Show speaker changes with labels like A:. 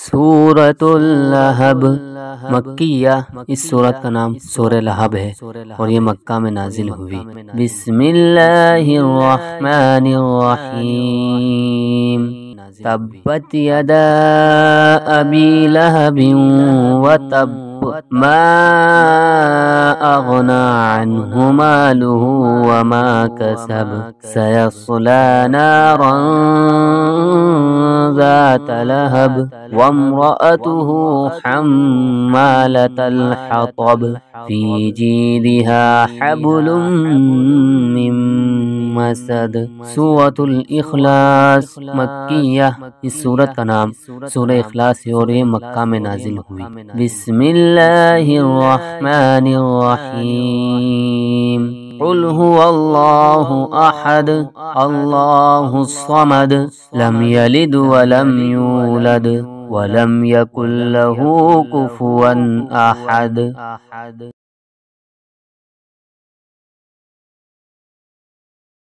A: سورۃ اللہب مکیہ، اس سورت کا نام سورہ لہب ہے اور یہ مکہ میں نازل ہوئی۔ بسم اللہ الرحمن الرحیم۔ تبت یدا ابی لہب وتب ما اغنى عنه ماله وما كسب سيصلى نارا ذات لهب وامرأته حمالة الحطب في جيدها حبل من مسد۔ سورۃ الاخلاص مکیہ، اس سورت کا نام سورہ اخلاص ہے اور یہ مکہ میں نازل ہوئی۔ بسم اللہ الرحمن الرحیم۔ قل هو اللہ احد اللہ الصمد لم یلد ولم یولد ولم یکن له کفوا احد۔